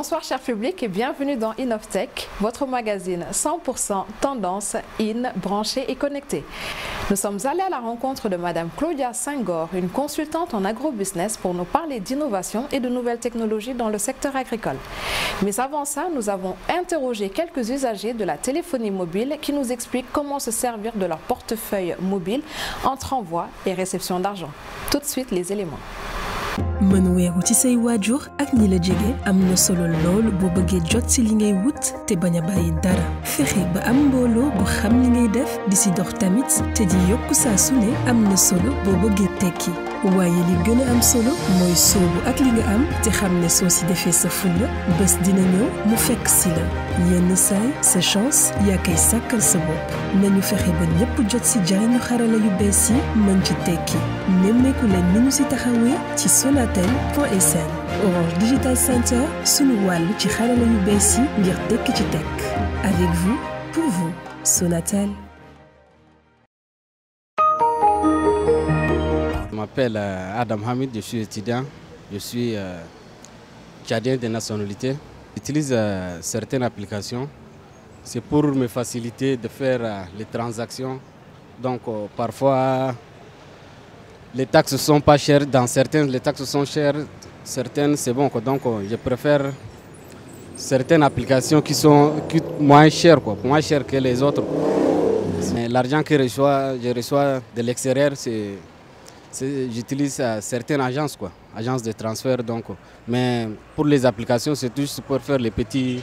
Bonsoir cher public et bienvenue dans InnovTech, votre magazine 100% tendance, branché et connecté. Nous sommes allés à la rencontre de Madame Claudia Senghor, une consultante en agrobusiness pour nous parler d'innovation et de nouvelles technologies dans le secteur agricole. Mais avant ça, nous avons interrogé quelques usagers de la téléphonie mobile qui nous expliquent comment se servir de leur portefeuille mobile entre envoi et réception d'argent. Tout de suite les éléments. mën weeru ci say waajur ak ñi la jege am na solo lool boo bëggee jot ci li ngay wut te bañ a bàyyi dara fexe ba am mbooloo bu xam li ngay def di si dox tamit te di yokku saa su ne am na solo boo bëggee tekki waaye li gën a am solo mooy soobu ak li nga am te xam ne soo si defee sa fulla bés dina ñëw mu fekk si la yenn saay sa chance yaa koy sàkkal sa bopp nañu fexe ba ñépp jot si jariñu xarala yu bees yi mën ci tekki nemmeeku leen ni ñu si taxawee ci Sonatel.sn Orange Digital Center sunu wàll ci xarala yu bees yi ngir tekki ci tekk avec vous pour vous Sonatel. Je m'appelle Adam Hamid, je suis étudiant, je suis tchadien de nationalité. J'utilise certaines applications, c'est pour me faciliter de faire les transactions. Donc parfois les taxes ne sont pas chères, dans certaines les taxes sont chères, certaines c'est bon. Donc je préfère certaines applications qui coûtent moins cher que les autres. L'argent que je reçois de l'extérieur, j'utilise certaines agences, agences de transfert. Donc, mais pour les applications, c'est juste pour faire les petits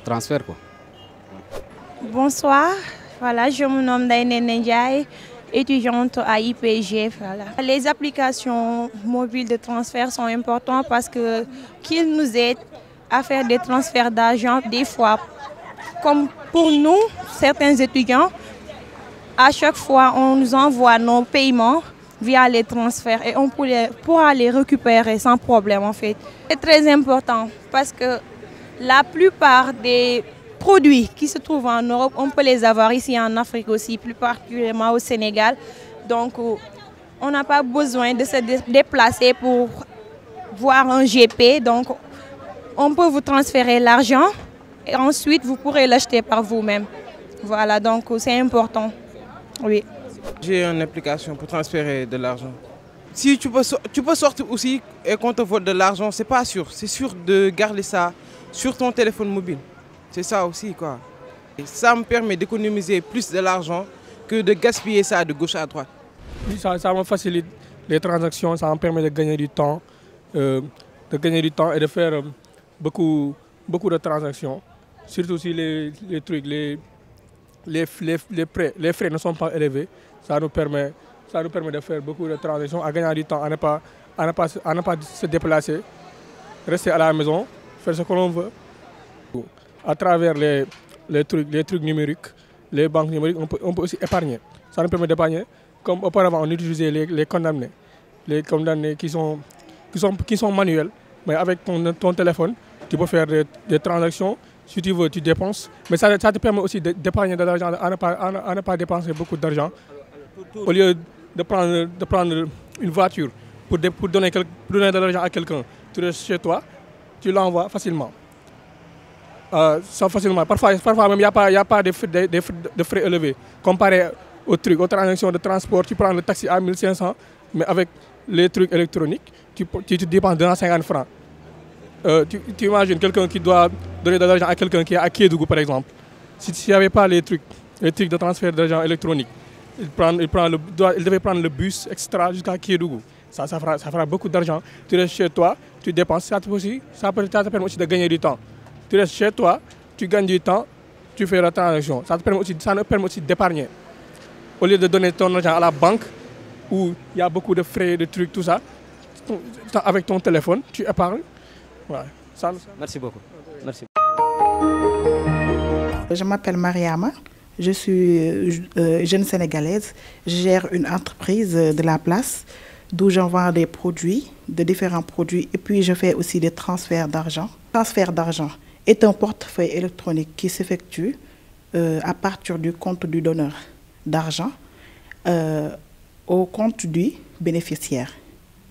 transferts. Bonsoir, voilà, je me nomme Daïne Ndiaye, étudiante à IPG. Voilà. Les applications mobiles de transfert sont importantes parce qu'ils nous aident à faire des transferts d'argent des fois. Comme pour nous, certains étudiants, à chaque fois, on nous envoie nos paiements via les transferts et on pourra les récupérer sans problème en fait. C'est très important parce que la plupart des produits qui se trouvent en Europe, on peut les avoir ici en Afrique aussi, plus particulièrement au Sénégal. Donc on n'a pas besoin de se déplacer pour voir un GP. Donc on peut vous transférer l'argent et ensuite vous pourrez l'acheter par vous-même. Voilà, donc c'est important. Oui. J'ai une application pour transférer de l'argent. Si tu peux sortir aussi et qu'on te vole de l'argent, c'est pas sûr. C'est sûr de garder ça sur ton téléphone mobile. C'est ça aussi quoi. Et ça me permet d'économiser plus de l'argent que de gaspiller ça de gauche à droite. Ça me facilite les transactions, ça me permet de gagner du temps, et de faire beaucoup de transactions. Surtout si les trucs, les frais ne sont pas élevés. Ça nous permet de faire beaucoup de transactions, à gagner du temps, à ne pas se déplacer, rester à la maison, faire ce que l'on veut. À travers les trucs numériques, les banques numériques, on peut aussi épargner. Ça nous permet d'épargner. Comme auparavant, on utilisait les condamnés. Les condamnés qui sont manuels. Mais avec ton téléphone, tu peux faire des transactions. Si tu veux, tu dépenses. Mais ça te permet aussi d'épargner de l'argent, à ne pas dépenser beaucoup d'argent. Au lieu de prendre une voiture pour donner de l'argent à quelqu'un, tu restes chez toi, tu l'envoies facilement. Facilement. Parfois même, il n'y a pas de frais élevés. Comparé aux transactions de transport, tu prends le taxi à 1500, mais avec les trucs électroniques, tu dépenses 250 francs. Tu imagines quelqu'un qui doit donner de l'argent à quelqu'un qui est à Kédougou par exemple. S'il n'y avait pas les trucs de transfert d'argent électronique, il devait prendre le bus extra jusqu'à Kédougou. Ça fera beaucoup d'argent. Tu restes chez toi, tu dépenses. Ça te permet aussi de gagner du temps. Tu restes chez toi, tu gagnes du temps, tu fais la transaction. Ça nous permet aussi d'épargner. Au lieu de donner ton argent à la banque, où il y a beaucoup de frais, de trucs, tout ça, avec ton téléphone, tu épargnes. Ouais, Merci beaucoup. Merci. Je m'appelle Mariama, je suis jeune sénégalaise. Je gère une entreprise de la place d'où j'envoie des produits, de différents produits, et puis je fais aussi des transferts d'argent. Transfert d'argent est un portefeuille électronique qui s'effectue à partir du compte du donneur d'argent au compte du bénéficiaire,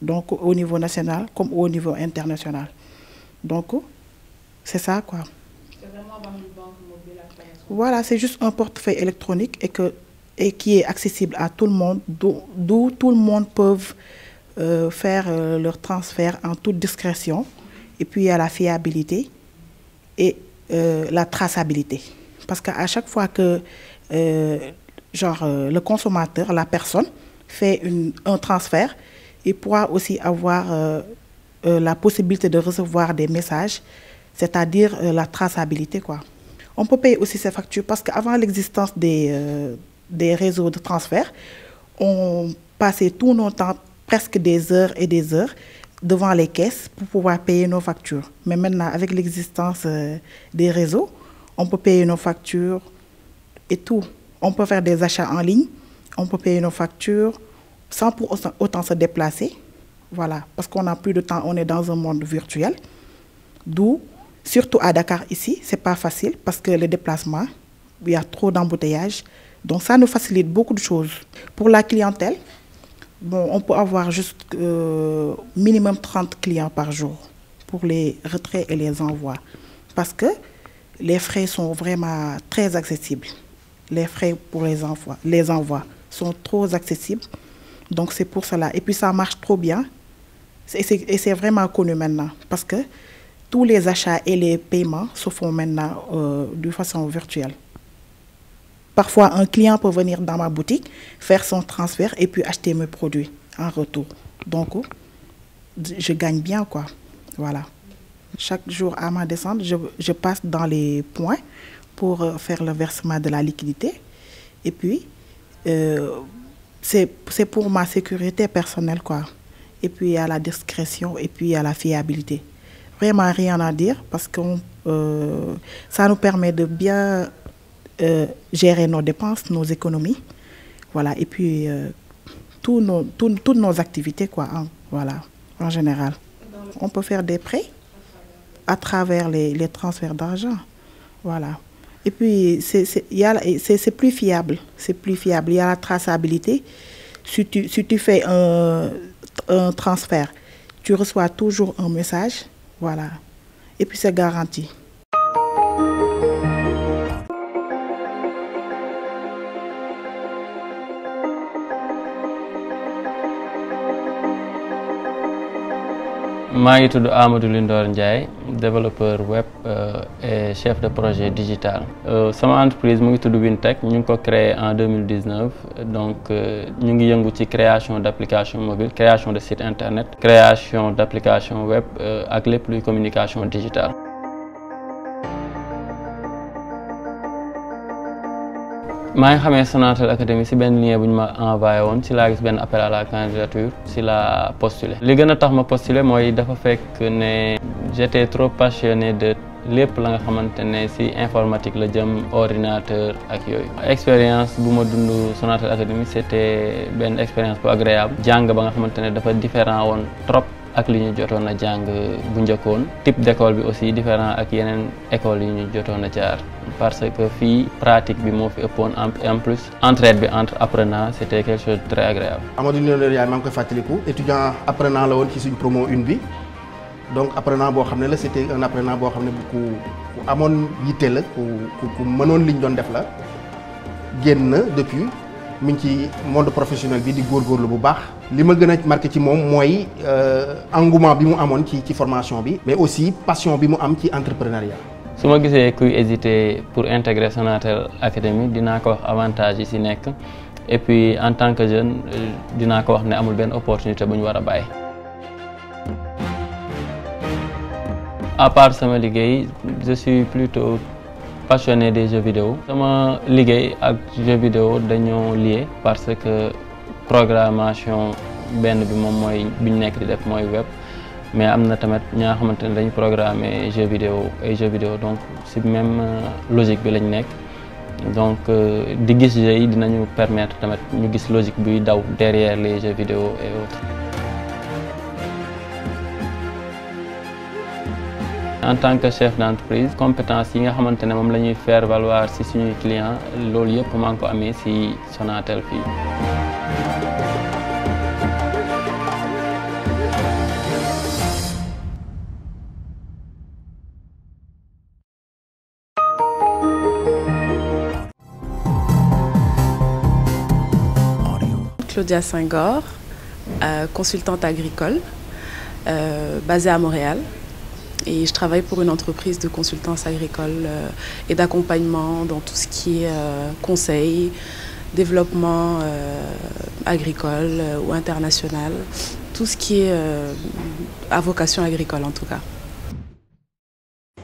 donc au niveau national comme au niveau international. Donc, C'est ça, quoi. Voilà, c'est juste un portefeuille électronique et qui est accessible à tout le monde, d'où tout le monde peut faire leur transfert en toute discrétion. Et puis il y a la fiabilité et la traçabilité. Parce qu'à chaque fois que le consommateur, la personne, fait un transfert, il pourra aussi avoir la possibilité de recevoir des messages, c'est-à-dire la traçabilité, quoi. On peut payer aussi ses factures parce qu'avant l'existence des réseaux de transfert, on passait tout notre temps, presque des heures et des heures, devant les caisses pour pouvoir payer nos factures. Mais maintenant, avec l'existence des réseaux, on peut payer nos factures et tout. On peut faire des achats en ligne, on peut payer nos factures sans pour autant se déplacer. Voilà, parce qu'on n'a plus de temps, on est dans un monde virtuel. D'où, surtout à Dakar ici, c'est pas facile parce que les déplacements, il y a trop d'embouteillages. Donc ça nous facilite beaucoup de choses. Pour la clientèle, bon, on peut avoir juste minimum 30 clients par jour pour les retraits et les envois. Parce que les frais sont vraiment très accessibles. Les frais pour les envois sont trop accessibles. Donc c'est pour cela. Et puis ça marche trop bien. Et c'est vraiment connu maintenant. Parce que tous les achats et les paiements se font maintenant de façon virtuelle. Parfois, un client peut venir dans ma boutique, faire son transfert et puis acheter mes produits en retour. Donc, je gagne bien, quoi. Voilà. Chaque jour à ma descente, je passe dans les points pour faire le versement de la liquidité. Et puis, c'est pour ma sécurité personnelle, quoi. Et puis, il y a la discrétion et puis il y a la fiabilité. Vraiment rien à dire parce que ça nous permet de bien gérer nos dépenses, nos économies, voilà, et puis toutes nos activités, quoi, hein, voilà, en général. On peut faire des prêts à travers les transferts d'argent, voilà. Et puis c'est plus fiable, il y a la traçabilité. Si tu fais un transfert, tu reçois toujours un message, voilà, et puis c'est garanti. Je suis Amadou Lindor Ndiaye, développeur web et chef de projet digital. Sama entreprise est Wintech, nous l'avons créée en 2019. Donc, nous avons la création d'applications mobiles, création de sites internet, création d'applications web et les plus communication digitale. Je suis Sonatel Academy si ben lien bu ñu ma envoyé woon si laa gis benn appel à la candidature si la postulé. Li gën a tax ma postulé mooy dafa fekk ne j'étais trop passionné de lépp la nga xamante ne si informatique la jëm ordinateur ak yooyu. Expérience bu ma dund Sonatel Academy c'était benn expérience bu agréable. Jàng ba nga xamante ne dafa différent woon trop ak li ñu jotoon a jàng bu njëkkoon. Type d'école bi aussi différent ak yeneen école yi ñu jotoon a jaar. Parce que fii pratique bi moo fi ëppoon en plus entraide bi entre apprenants c'était quelque chose de très agréable. Amadou Lindor Ndiaye maa ngi koy fàttaliku étudiant apprenant la woon ci suñ promo 1 bi donc apprenant boo xam ne la c'était un apprenant boo xam ne ku amoon yitte la ku mënoon liñ doon def la génn depuis mi ngi ci monde professionnel bi di góorgóorlu bu baax. li ma gën a marqué ci moom mooy engouement bi mu amoon ci formation bi mais aussi passion bi mu am ci entrepreneuriat. Si je suis hésité pour intégrer Sonatel Academy, je vais avoir avantage ici. Et puis, en tant que jeune, je vais avoir une opportunité pour nous. À part ce que je suis plutôt passionné des jeux vidéo. Mon ligue avec les jeux vidéo sont liés parce que la programmation est web. Mais amna tamit ñaa xamantene dañu programmer jeux vidéo donc c'est même logique bi lañ nek donc di gis jeux yi dinañu permettre tamit ñu gis logique bi daw derrière les jeux vidéo et autres. En tant que chef d'entreprise compétences yi nga xamantene mom lañuy faire valoir ci suñuy clients loolu yépp man ko amé ci Sonatel fi. Claudia Senghor, consultante agricole, basée à Montréal. Et je travaille pour une entreprise de consultance agricole et d'accompagnement dans tout ce qui est conseil, développement agricole ou international, tout ce qui est à vocation agricole en tout cas.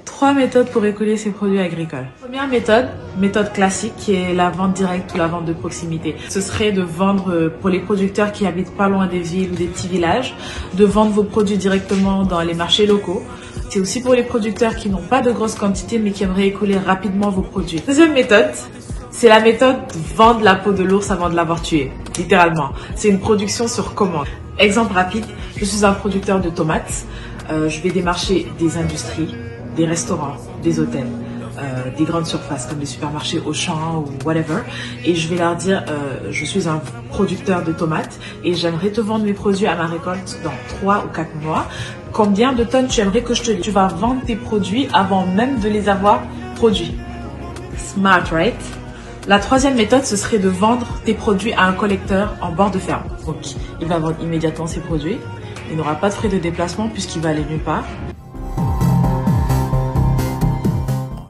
3 méthodes pour écouler ses produits agricoles. Première méthode classique qui est la vente directe ou la vente de proximité. Ce serait de vendre pour les producteurs qui habitent pas loin des villes ou des petits villages, de vendre vos produits directement dans les marchés locaux. C'est aussi pour les producteurs qui n'ont pas de grosses quantités mais qui aimeraient écouler rapidement vos produits. Deuxième méthode, c'est la méthode vendre la peau de l'ours avant de l'avoir tué. Littéralement, c'est une production sur commande. Exemple rapide, je suis un producteur de tomates. Je vais démarcher des industries, des restaurants, des hôtels, des grandes surfaces comme les supermarchés Auchan ou whatever. Et je vais leur dire, je suis un producteur de tomates et j'aimerais te vendre mes produits à ma récolte dans 3 ou 4 mois. Combien de tonnes tu aimerais que je te livre? Tu vas vendre tes produits avant même de les avoir produits. Smart, right? La troisième méthode, ce serait de vendre tes produits à un collecteur en bord de ferme. Donc, il va vendre immédiatement ses produits. Il n'aura pas de frais de déplacement puisqu'il va aller nulle part.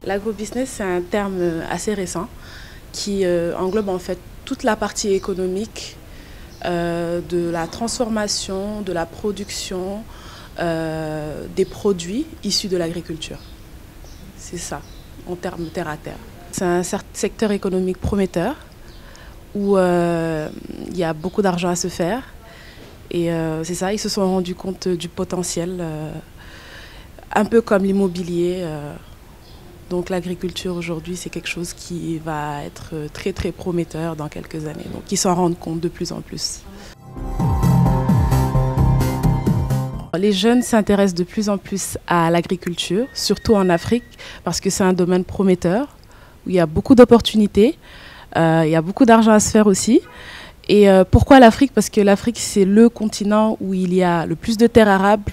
L'agrobusiness, c'est un terme assez récent qui englobe en fait toute la partie économique de la transformation, de la production des produits issus de l'agriculture. C'est ça, en termes terre à terre. C'est un secteur économique prometteur où il y a beaucoup d'argent à se faire. Et c'est ça, ils se sont rendus compte du potentiel, un peu comme l'immobilier. Donc l'agriculture aujourd'hui, c'est quelque chose qui va être très très prometteur dans quelques années. Donc ils s'en rendent compte de plus en plus. Les jeunes s'intéressent de plus en plus à l'agriculture, surtout en Afrique, parce que c'est un domaine prometteur, où il y a beaucoup d'opportunités, il y a beaucoup d'argent à se faire aussi. Et pourquoi l'Afrique? Parce que l'Afrique, c'est le continent où il y a le plus de terres arables,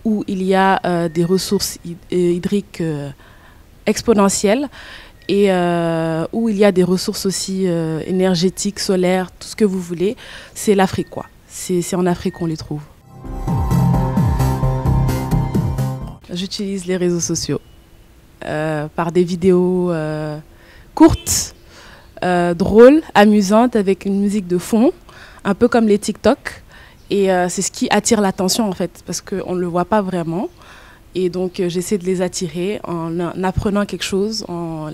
où il y a des ressources hydriques exponentielles et où il y a des ressources aussi énergétiques, solaires, tout ce que vous voulez. C'est l'Afrique, quoi. C'est en Afrique qu'on les trouve. J'utilise les réseaux sociaux par des vidéos courtes, drôles, amusantes, avec une musique de fond, un peu comme les TikTok. Et c'est ce qui attire l'attention en fait, parce qu'on ne le voit pas vraiment. Et donc j'essaie de les attirer en apprenant quelque chose, en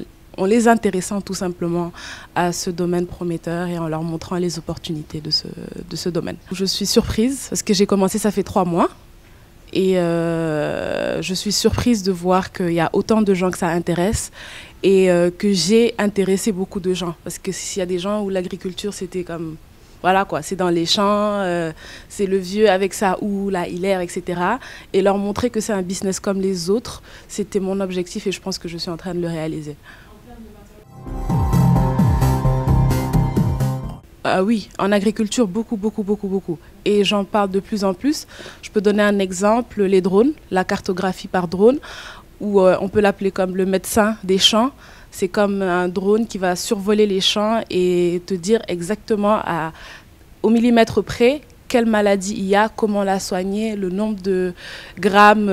les intéressant tout simplement à ce domaine prometteur et en leur montrant les opportunités de ce domaine. Je suis surprise parce que j'ai commencé, ça fait 3 mois. Et je suis surprise de voir qu'il y a autant de gens que ça intéresse et que j'ai intéressé beaucoup de gens. Parce que s'il y a des gens où l'agriculture c'était comme, voilà quoi, c'est dans les champs, c'est le vieux avec sa houe, la hilaire, etc. Et leur montrer que c'est un business comme les autres, c'était mon objectif et je pense que je suis en train de le réaliser. Oui, en agriculture, beaucoup. Et j'en parle de plus en plus. Je peux donner un exemple, les drones, la cartographie par drone, où on peut l'appeler comme le médecin des champs. C'est comme un drone qui va survoler les champs et te dire exactement au millimètre près quelle maladie il y a, comment la soigner, le nombre de grammes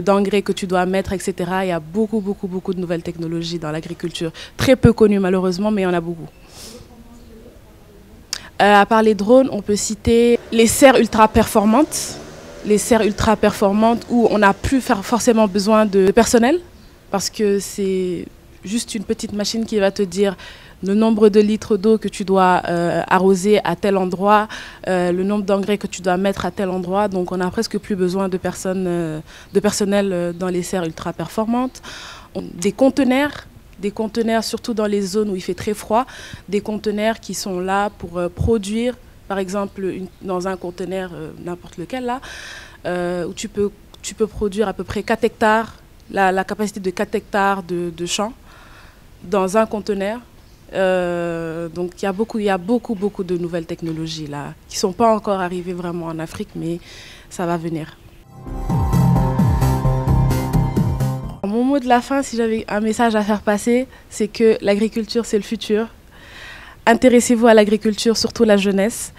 d'engrais que tu dois mettre, etc. Il y a beaucoup de nouvelles technologies dans l'agriculture. Très peu connues malheureusement, mais il y en a beaucoup. À part les drones, on peut citer les serres ultra performantes. Les serres ultra performantes où on n'a plus forcément besoin de personnel parce que c'est juste une petite machine qui va te dire le nombre de litres d'eau que tu dois arroser à tel endroit, le nombre d'engrais que tu dois mettre à tel endroit. Donc on n'a presque plus besoin de personnel dans les serres ultra performantes. Des conteneurs, surtout dans les zones où il fait très froid, des conteneurs qui sont là pour produire, par exemple, dans un conteneur, n'importe lequel, là, où tu peux produire à peu près 4 hectares, la capacité de 4 hectares de champs dans un conteneur. Donc il y a beaucoup de nouvelles technologies là, qui ne sont pas encore arrivées vraiment en Afrique, mais ça va venir. Mon mot de la fin, si j'avais un message à faire passer, c'est que l'agriculture, c'est le futur. Intéressez-vous à l'agriculture, surtout la jeunesse.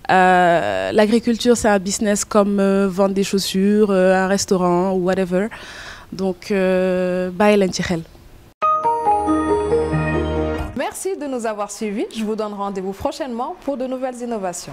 L'agriculture, c'est un business comme vendre des chaussures, un restaurant ou whatever. Donc, bàyyi leen ci xel. Merci de nous avoir suivis. Je vous donne rendez-vous prochainement pour de nouvelles innovations.